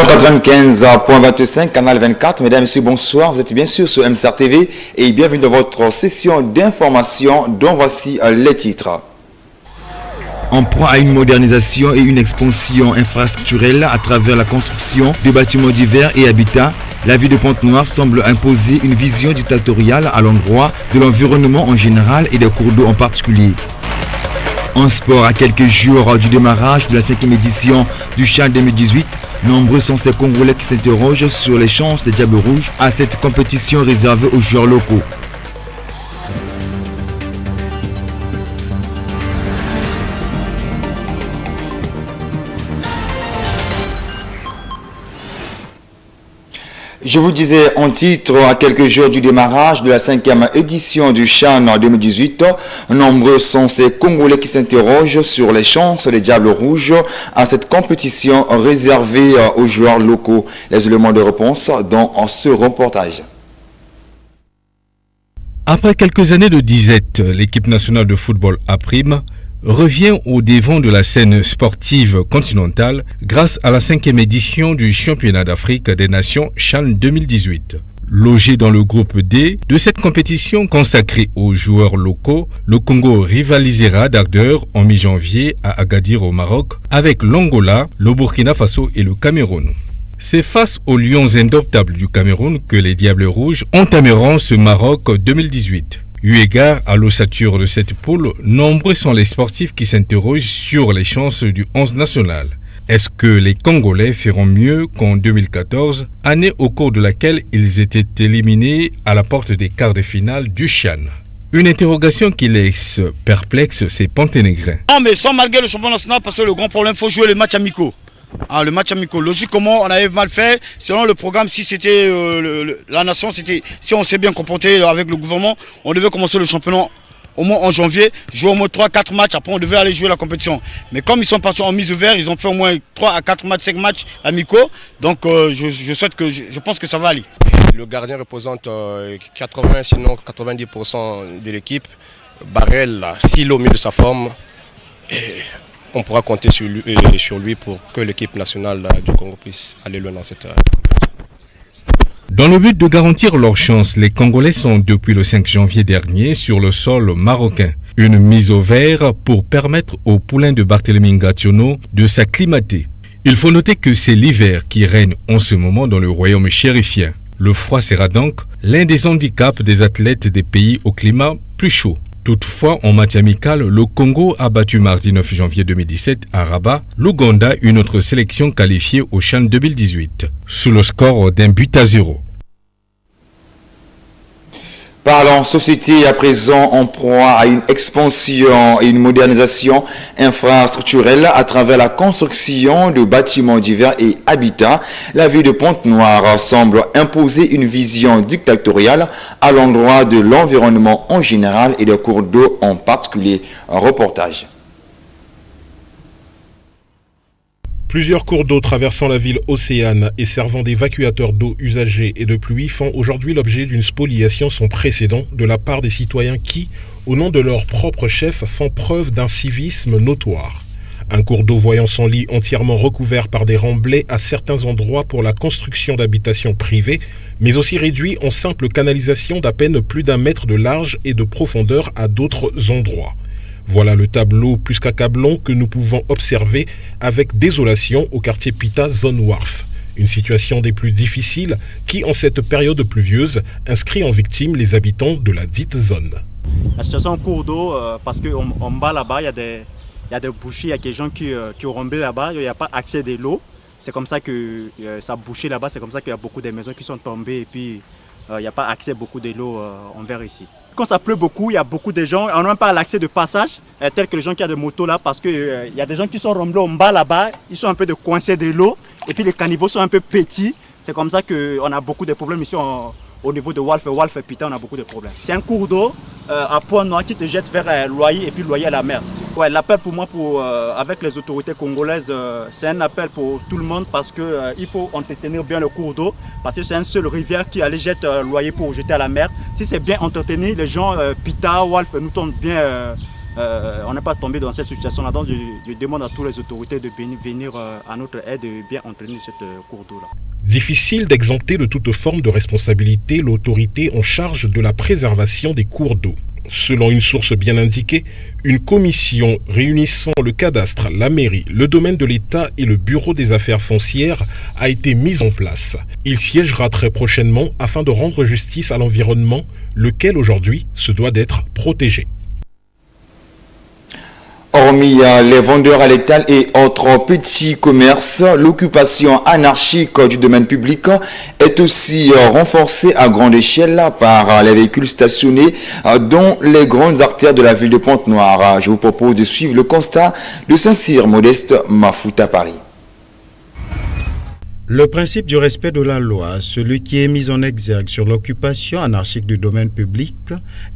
195.25, canal 24. Mesdames et messieurs, bonsoir. Vous êtes bien sûr sur MCR TV et bienvenue dans votre session d'information dont voici les titres. En proie à une modernisation et une expansion infrastructurelle à travers la construction de bâtiments divers et habitats, la ville de Pointe-Noire semble imposer une vision dictatoriale à l'endroit de l'environnement en général et des cours d'eau en particulier. En sport, à quelques jours du démarrage de la 5e édition du CHAN 2018, nombreux sont ces Congolais qui s'interrogent sur les chances des Diables Rouges à cette compétition réservée aux joueurs locaux. Je vous disais en titre, à quelques jours du démarrage de la 5e édition du CHAN 2018, nombreux sont ces Congolais qui s'interrogent sur les chances des Diables Rouges à cette compétition réservée aux joueurs locaux. Les éléments de réponse dans ce reportage. Après quelques années de disette, l'équipe nationale de football A-Prime revient au devant de la scène sportive continentale grâce à la 5e édition du Championnat d'Afrique des Nations CHAN 2018. Logé dans le groupe D de cette compétition consacrée aux joueurs locaux, le Congo rivalisera d'ardeur en mi-janvier à Agadir au Maroc avec l'Angola, le Burkina Faso et le Cameroun. C'est face aux Lions indomptables du Cameroun que les Diables Rouges entameront ce Maroc 2018. Eu égard à l'ossature de cette poule, nombreux sont les sportifs qui s'interrogent sur les chances du 11 national. Est-ce que les Congolais feront mieux qu'en 2014, année au cours de laquelle ils étaient éliminés à la porte des quarts de finale du CHAN? Une interrogation qui laisse perplexe ces Ponténégrins. Non, mais sans malgré le championnat national, parce que le grand problème, il faut jouer les matchs amicaux. Ah, le match amical. Logiquement, on avait mal fait. Selon le programme, si c'était la nation, si on s'est bien comporté avec le gouvernement, on devait commencer le championnat au moins en janvier, jouer au moins 3-4 matchs. Après, on devait aller jouer la compétition. Mais comme ils sont partis en mise ouverte, ils ont fait au moins 3 à 4 matchs, 5 matchs amicaux. Donc, je pense que ça va aller. Le gardien représente 80, sinon 90% de l'équipe. Barrel, s'il est au milieu de sa forme, on pourra compter sur lui pour que l'équipe nationale du Congo puisse aller loin dans cette compétition. Dans le but de garantir leur chance, les Congolais sont depuis le 5 janvier dernier sur le sol marocain. Une mise au vert pour permettre au poulain de Barthélemy Ngationo de s'acclimater. Il faut noter que c'est l'hiver qui règne en ce moment dans le royaume chérifien. Le froid sera donc l'un des handicaps des athlètes des pays au climat plus chaud. Toutefois, en match amical, le Congo a battu mardi 9 janvier 2017 à Rabat l'Ouganda, une autre sélection qualifiée au CHAN 2018, sous le score d'1-0. Parlons société à présent en proie à une expansion et une modernisation infrastructurelle à travers la construction de bâtiments divers et habitats. La ville de Pointe-Noire semble imposer une vision dictatoriale à l'endroit de l'environnement en général et des cours d'eau en particulier. Un reportage. Plusieurs cours d'eau traversant la ville océane et servant d'évacuateurs d'eau usagés et de pluie font aujourd'hui l'objet d'une spoliation sans précédent de la part des citoyens qui, au nom de leur propre chef, font preuve d'un civisme notoire. Un cours d'eau voyant son lit entièrement recouvert par des remblais à certains endroits pour la construction d'habitations privées, mais aussi réduit en simple canalisation d'à peine plus d'1 mètre de large et de profondeur à d'autres endroits. Voilà le tableau plus qu'accablant que nous pouvons observer avec désolation au quartier Pita, zone Wharf. Une situation des plus difficiles qui, en cette période pluvieuse, inscrit en victime les habitants de la dite zone. La situation en cours d'eau, parce qu'en bas là-bas, il y a des bouchées, il y a des gens qui ont remblé là-bas, il n'y a pas accès de l'eau. C'est comme ça que ça a bouché là-bas, c'est comme ça qu'il y a beaucoup de maisons qui sont tombées et puis il n'y a pas accès beaucoup de l'eau envers ici. Quand ça pleut beaucoup, il y a beaucoup de gens, on n'a même pas l'accès de passage, tels que les gens qui ont des motos là, parce qu'il y a des gens qui sont remblés en bas là-bas, ils sont un peu de coincés de l'eau, et puis les caniveaux sont un peu petits. C'est comme ça qu'on a beaucoup de problèmes ici au niveau de Wharf et Pita, on a beaucoup de problèmes. C'est un cours d'eau à Pointe-Noire qui te jette vers Loyer et puis Loyer à la mer. Ouais, l'appel pour moi, avec les autorités congolaises, c'est un appel pour tout le monde parce qu'il faut entretenir bien le cours d'eau parce que c'est une seule rivière qui allait jeter Loyer pour jeter à la mer. Si c'est bien entretenu, les gens, Pita, Wharf, nous tombent bien on n'est pas tombé dans cette situation-là. Donc je demande à toutes les autorités de venir à notre aide et bien entretenir cette cours d'eau-là. Difficile d'exempter de toute forme de responsabilité l'autorité en charge de la préservation des cours d'eau. Selon une source bien indiquée, une commission réunissant le cadastre, la mairie, le domaine de l'État et le bureau des affaires foncières a été mise en place. Il siégera très prochainement afin de rendre justice à l'environnement, lequel aujourd'hui se doit d'être protégé. Hormis les vendeurs à l'étal et autres petits commerces, l'occupation anarchique du domaine public est aussi renforcée à grande échelle par les véhicules stationnés dans les grandes artères de la ville de Pointe-Noire. Je vous propose de suivre le constat de Saint-Cyr Modeste Mafouta Paris. Le principe du respect de la loi, celui qui est mis en exergue sur l'occupation anarchique du domaine public,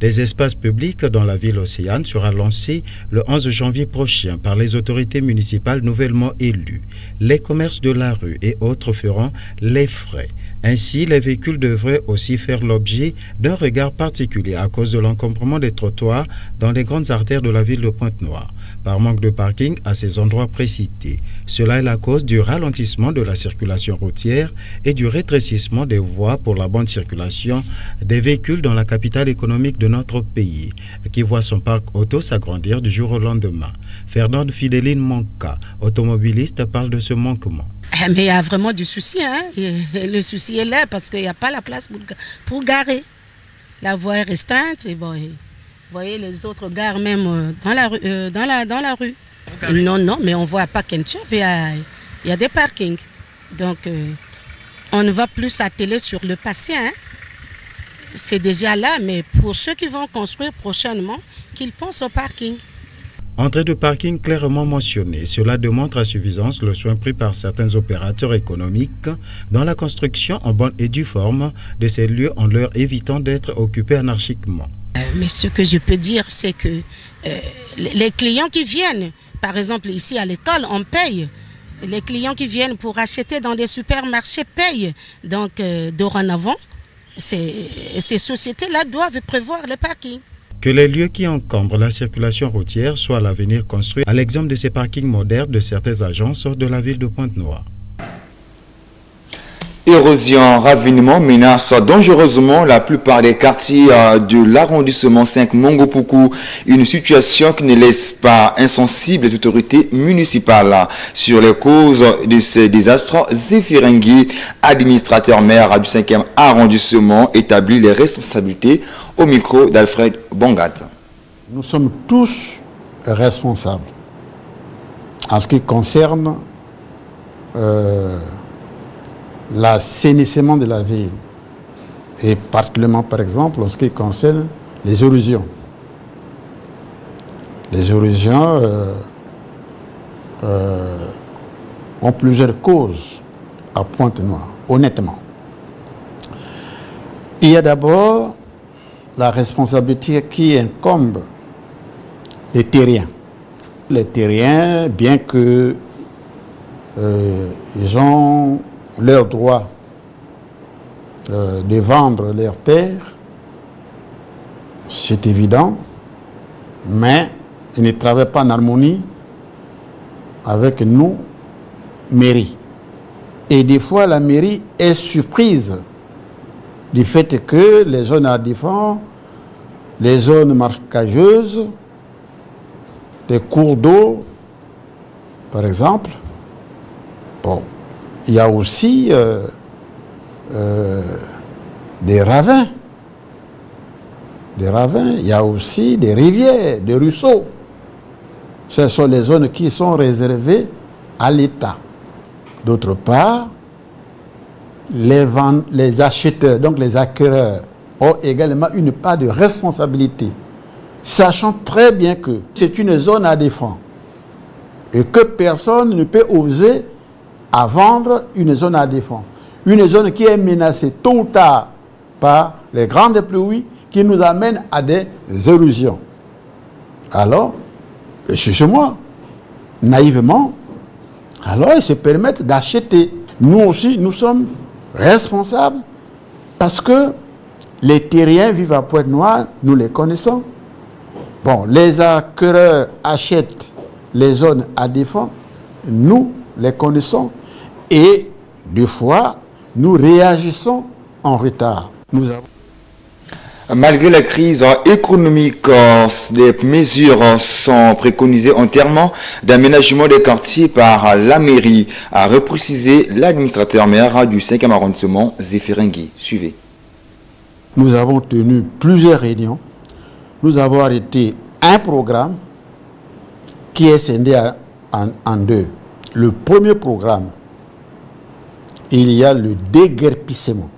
des espaces publics dans la ville océane, sera lancé le 11 janvier prochain par les autorités municipales nouvellement élues. Les commerces de la rue et autres feront les frais. Ainsi, les véhicules devraient aussi faire l'objet d'un regard particulier à cause de l'encombrement des trottoirs dans les grandes artères de la ville de Pointe-Noire, par manque de parking à ces endroits précités. Cela est la cause du ralentissement de la circulation routière et du rétrécissement des voies pour la bonne circulation des véhicules dans la capitale économique de notre pays, qui voit son parc auto s'agrandir du jour au lendemain. Fernande Fideline Monka, automobiliste, parle de ce manquement. Mais il y a vraiment du souci, hein? Et le souci est là parce qu'il n'y a pas la place pour garer. La voie est restreinte et bon, vous voyez les autres gares même dans la rue. Non, mais on voit à Pakenchef, il y a des parkings. Donc on ne va plus s'atteler sur le passé, hein? C'est déjà là, mais pour ceux qui vont construire prochainement, qu'ils pensent au parking. Entrée de parking clairement mentionnée, cela démontre à suffisance le soin pris par certains opérateurs économiques dans la construction en bonne et due forme de ces lieux en leur évitant d'être occupés anarchiquement. Mais ce que je peux dire, c'est que les clients qui viennent, par exemple ici à l'école, on paye. Les clients qui viennent pour acheter dans des supermarchés payent. Donc dorénavant, ces sociétés-là doivent prévoir les parkings. Que les lieux qui encombrent la circulation routière soient à l'avenir construits à l'exemple de ces parkings modernes de certaines agences de la ville de Pointe-Noire. Érosion, ravinement menacent dangereusement la plupart des quartiers de l'arrondissement 5 Mongopoukou, une situation qui ne laisse pas insensibles les autorités municipales. Sur les causes de ces désastres, Zéphirengui, administrateur maire du 5e arrondissement, établit les responsabilités au micro d'Alfred Bongat. Nous sommes tous responsables en ce qui concerne l'assainissement de la ville, et particulièrement par exemple en ce qui concerne les érosions. Les érosions ont plusieurs causes à Pointe-Noire, honnêtement. Il y a d'abord la responsabilité qui incombe les terriens. Les terriens, bien que ils ont leur droit de vendre leurs terres, c'est évident, mais ils ne travaillent pas en harmonie avec nous, mairie. Et des fois, la mairie est surprise du fait que les zones à défendre, les zones marquageuses, les cours d'eau, par exemple, bon, il y a aussi des ravins. Il y a aussi des rivières, des ruisseaux. Ce sont les zones qui sont réservées à l'État. D'autre part, les acheteurs, donc les acquéreurs, ont également une part de responsabilité, sachant très bien que c'est une zone à défendre et que personne ne peut oser à vendre une zone à défendre. Une zone qui est menacée tôt ou tard par les grandes pluies qui nous amènent à des érosions. Alors, chez moi, naïvement, alors ils se permettent d'acheter. Nous aussi, nous sommes responsables parce que les terriens vivent à Pointe-Noire, nous les connaissons. Bon, les acquéreurs achètent les zones à défendre, nous les connaissons et des fois, nous réagissons en retard. Malgré la crise économique, des mesures sont préconisées en termes d'aménagement des quartiers par la mairie, a reprécisé l'administrateur maire du 5e arrondissement, Zéphiringui. Suivez. Nous avons tenu plusieurs réunions. Nous avons arrêté un programme qui est scindé en deux. Le premier programme, il y a le déguerpissement.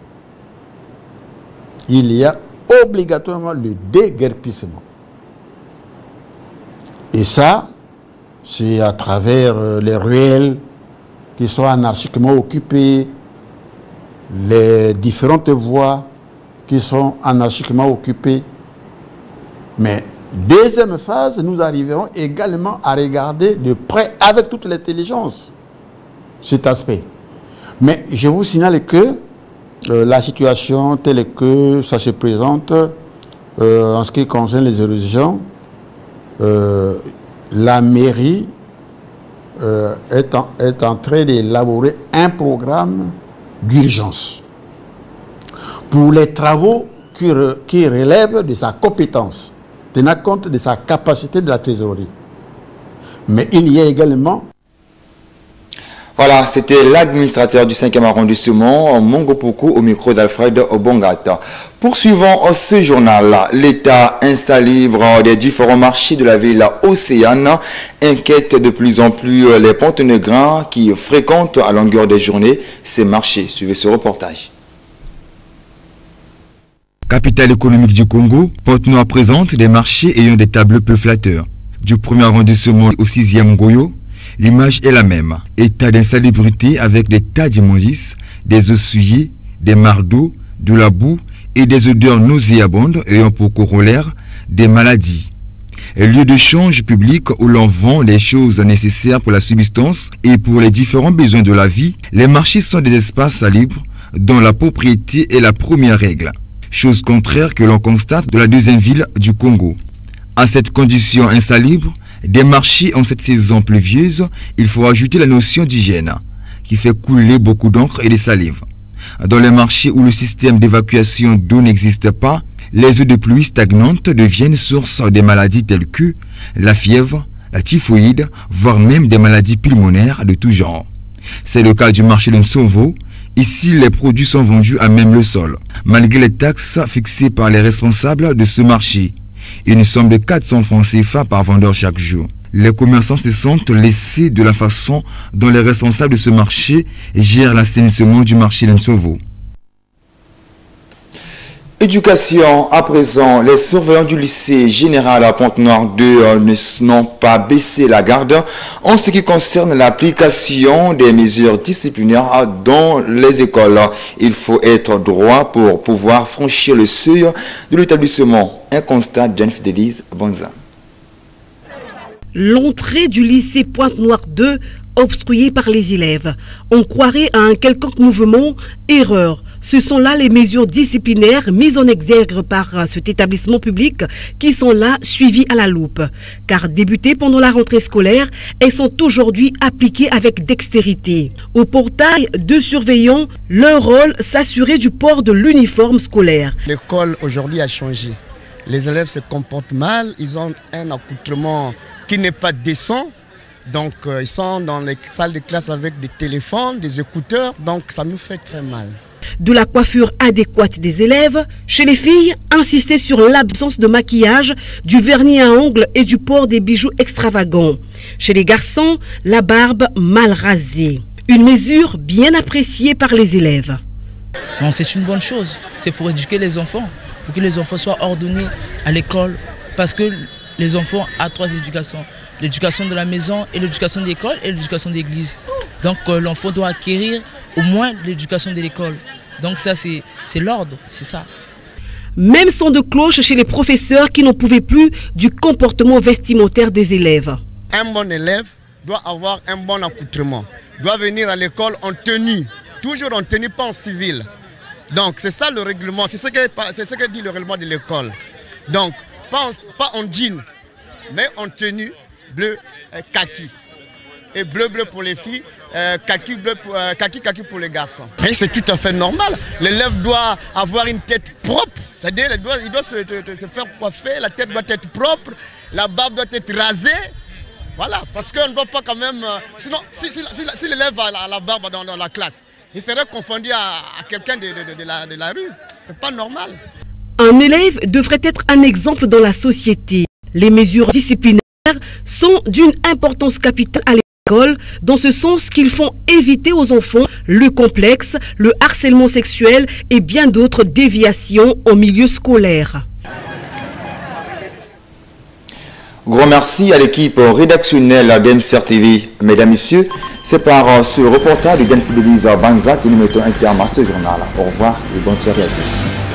Il y a obligatoirement le déguerpissement. Et ça, c'est à travers les ruelles qui sont anarchiquement occupées, les différentes voies qui sont anarchiquement occupées. Mais deuxième phase, nous arriverons également à regarder de près avec toute l'intelligence cet aspect. Mais je vous signale que la situation telle que ça se présente en ce qui concerne les érosions, la mairie est en train d'élaborer un programme d'urgence pour les travaux qui relèvent de sa compétence, tenant compte de sa capacité de la trésorerie. Mais il y a également... Voilà, c'était l'administrateur du 5e arrondissement, Mongo Poko, au micro d'Alfred Obongata. Poursuivons ce journal. L'État insalubre des différents marchés de la ville Océane inquiète de plus en plus les Pont-Negrins qui fréquentent à longueur des journées ces marchés. Suivez ce reportage. Capitale économique du Congo, Pointe-Noire présente des marchés ayant des tableaux peu flatteurs. Du 1er arrondissement au 6e Goyo, l'image est la même. État d'insalubrité avec des tas d'immondices, des eaux souillées, des mares d'eau, de la boue et des odeurs nauséabondes ayant pour corollaire des maladies. Lieu de change public où l'on vend les choses nécessaires pour la subsistance et pour les différents besoins de la vie, les marchés sont des espaces libres dont la propriété est la première règle. Chose contraire que l'on constate de la deuxième ville du Congo. À cette condition insalubre, des marchés en cette saison pluvieuse, il faut ajouter la notion d'hygiène, qui fait couler beaucoup d'encre et de salive. Dans les marchés où le système d'évacuation d'eau n'existe pas, les eaux de pluie stagnantes deviennent source des maladies telles que la fièvre, la typhoïde, voire même des maladies pulmonaires de tout genre. C'est le cas du marché de Nsovo. Ici, les produits sont vendus à même le sol, malgré les taxes fixées par les responsables de ce marché. Une somme de 400 francs CFA par vendeur chaque jour. Les commerçants se sentent laissés de la façon dont les responsables de ce marché gèrent l'assainissement du marché de Nsovo. Éducation, à présent, les surveillants du lycée général à Pointe-Noire 2 n'ont pas baissé la garde en ce qui concerne l'application des mesures disciplinaires dans les écoles. Il faut être droit pour pouvoir franchir le seuil de l'établissement. Un constat d'Anne-Fidélise Bonza. L'entrée du lycée Pointe-Noire 2 obstruée par les élèves. On croirait à un quelconque mouvement, erreur. Ce sont là les mesures disciplinaires mises en exergue par cet établissement public qui sont là suivies à la loupe. Car débutées pendant la rentrée scolaire, elles sont aujourd'hui appliquées avec dextérité. Au portail, 2 surveillants, leur rôle, s'assurer du port de l'uniforme scolaire. L'école aujourd'hui a changé. Les élèves se comportent mal, ils ont un accoutrement qui n'est pas décent. Donc ils sont dans les salles de classe avec des téléphones, des écouteurs, donc ça nous fait très mal. De la coiffure adéquate des élèves, chez les filles, insister sur l'absence de maquillage, du vernis à ongles et du port des bijoux extravagants. Chez les garçons, la barbe mal rasée. Une mesure bien appréciée par les élèves. Non, c'est une bonne chose, c'est pour éduquer les enfants, pour que les enfants soient ordonnés à l'école, parce que les enfants ont 3 éducations. L'éducation de la maison et l'éducation de l'école et l'éducation d'église. Donc l'enfant doit acquérir au moins l'éducation de l'école. Donc ça c'est l'ordre, c'est ça. Même son de cloche chez les professeurs qui n'en pouvaient plus du comportement vestimentaire des élèves. Un bon élève doit avoir un bon accoutrement, doit venir à l'école en tenue, toujours en tenue, pas en civil. Donc c'est ça le règlement, c'est ce que dit le règlement de l'école. Donc pas en jean, mais en tenue bleu kaki. Et bleu pour les filles, kaki pour les garçons. Et c'est tout à fait normal. L'élève doit avoir une tête propre, c'est-à-dire il doit se faire coiffer, la tête doit être propre, la barbe doit être rasée. Voilà, parce qu'on ne doit pas quand même... Sinon, si l'élève a la barbe dans la classe, il serait confondu à quelqu'un de la rue. C'est pas normal. Un élève devrait être un exemple dans la société. Les mesures disciplinaires sont d'une importance capitale à l'école, dans ce sens qu'ils font éviter aux enfants le complexe, le harcèlement sexuel et bien d'autres déviations au milieu scolaire. Grand merci à l'équipe rédactionnelle d'MCR TV. Mesdames, Messieurs, c'est par ce reportage de Dan Fidelisa Banza que nous mettons un terme à ce journal. Au revoir et bonne soirée à tous.